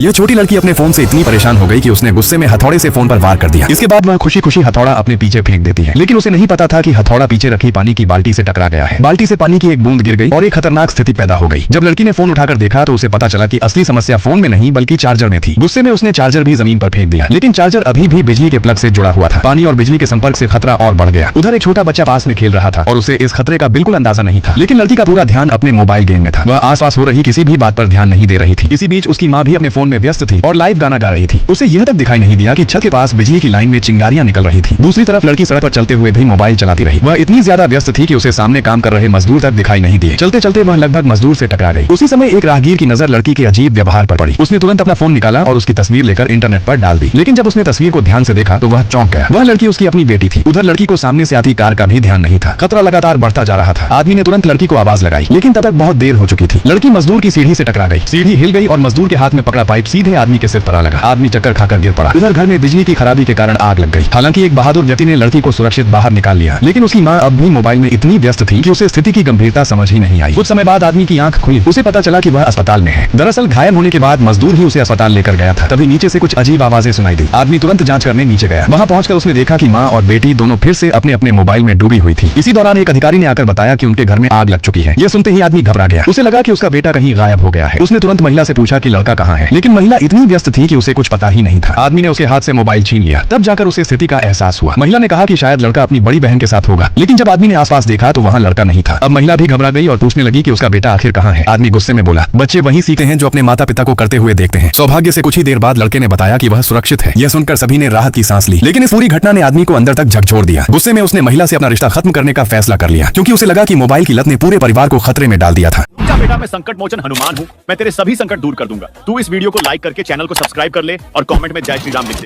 यह छोटी लड़की अपने फोन से इतनी परेशान हो गई कि उसने गुस्से में हथौड़े से फोन पर वार कर दिया। इसके बाद वह खुशी खुशी हथौड़ा अपने पीछे फेंक देती है, लेकिन उसे नहीं पता था कि हथौड़ा पीछे रखी पानी की बाल्टी से टकरा गया है। बाल्टी से पानी की एक बूंद गिर गई और एक खतरनाक स्थिति पैदा हो गई। जब लड़की ने फोन उठाकर देखा तो उसे पता चला कि असली समस्या फोन में नहीं बल्कि चार्जर में थी। गुस्से में उसने चार्जर भी जमीन पर फेंक दिया, लेकिन चार्जर अभी भी बिजली के प्लग से जुड़ा हुआ था। पानी और बिजली के संपर्क से खतरा और बढ़ गया। उधर एक छोटा बच्चा पास में खेल रहा था और उसे इस खतरे का बिल्कुल अंदाजा नहीं था, लेकिन लड़की का पूरा ध्यान अपने मोबाइल गेम में था। वह आसपास हो रही किसी भी बात पर ध्यान नहीं दे रही थी। इसी बीच उसकी माँ भी अपने फोन में व्यस्त थी और लाइव गाना गा रही थी। उसे यह तक दिखाई नहीं दिया कि छत के पास बिजली की लाइन में चिंगारियां निकल रही थी। दूसरी तरफ लड़की सड़क पर चलते हुए भी मोबाइल चलाती रही। वह इतनी ज्यादा व्यस्त थी कि उसे सामने काम कर रहे मजदूर तक दिखाई नहीं दिए। चलते चलते वह लगभग मजदूर से टकरा गई। उसी समय एक राहगीर की नजर लड़की के अजीब व्यवहार पर पड़ी। उसने तुरंत अपना फोन निकाला और उसकी तस्वीर लेकर इंटरनेट पर डाल दी, लेकिन जब उसने तस्वीर को ध्यान से देखा तो वह चौंक गया। वह लड़की उसकी अपनी बेटी थी। उधर लड़की को सामने से आती कार का भी ध्यान नहीं था। खतरा लगातार बढ़ता जा रहा था। आदमी ने तुरंत लड़की को आवाज लगाई, लेकिन तब तक बहुत देर हो चुकी थी। लड़की मजदूर की सीढ़ी से टकरा गई। सीढ़ी हिल गई और मजदूर के हाथ में पकड़ा पाइप सीधे आदमी के सिर पर लगा। आदमी चक्कर खाकर गिर पड़ा। उधर घर में बिजली की खराबी के कारण आग लग गई। हालांकि एक बहादुर व्यक्ति ने लड़की को सुरक्षित बाहर निकाल लिया, लेकिन उसकी मां अब भी मोबाइल में इतनी व्यस्त थी कि उसे स्थिति की गंभीरता समझ ही नहीं आई। कुछ समय बाद आदमी की आंख खुली। उसे पता चला कि वह अस्पताल में है। दरअसल घायल होने के बाद मजदूर ही उसे अस्पताल लेकर गया था। तभी नीचे से कुछ अजीब आवाजें सुनाई दी। आदमी तुरंत जांच करने नीचे गया। वहां पहुंचकर उसने देखा कि मां और बेटी दोनों फिर से अपने अपने मोबाइल में डूबी हुई थी। इसी दौरान एक अधिकारी ने आकर बताया कि उनके घर में आग लग चुकी है। यह सुनते ही आदमी घबरा गया। उसे लगा कि उसका बेटा कहीं गायब हो गया है। उसने तुरंत महिला से पूछा कि लड़का कहाँ है, लेकिन महिला इतनी व्यस्त थी कि उसे कुछ पता ही नहीं था। आदमी ने उसके हाथ से मोबाइल छीन लिया। तब जाकर उसे स्थिति का एहसास हुआ। महिला ने कहा कि शायद लड़का अपनी बड़ी बहन के साथ होगा, लेकिन जब आदमी ने आसपास देखा तो वहाँ लड़का नहीं था। अब महिला भी घबरा गई और पूछने लगी कि उसका बेटा आखिर कहाँ है। आदमी गुस्से में बोला, बच्चे वही सीखते हैं जो अपने माता पिता को करते हुए देखते हैं। सौभाग्य से कुछ ही देर बाद लड़के ने बताया कि वह सुरक्षित है। यह सुनकर सभी ने राहत की सांस ली, लेकिन इस पूरी घटना ने आदमी को अंदर तक झकझोर दिया। गुस्से में उसने महिला से अपना रिश्ता खत्म करने का फैसला कर लिया, क्योंकि उसे लगा कि मोबाइल की लत ने पूरे परिवार को खतरे में डाल दिया था। बेटा, मैं संकट मोचन हनुमान हूँ। मैं तेरे सभी संकट दूर कर दूंगा। तू इस वीडियो को लाइक करके चैनल को सब्सक्राइब कर ले और कमेंट में जय श्री राम लिख दे।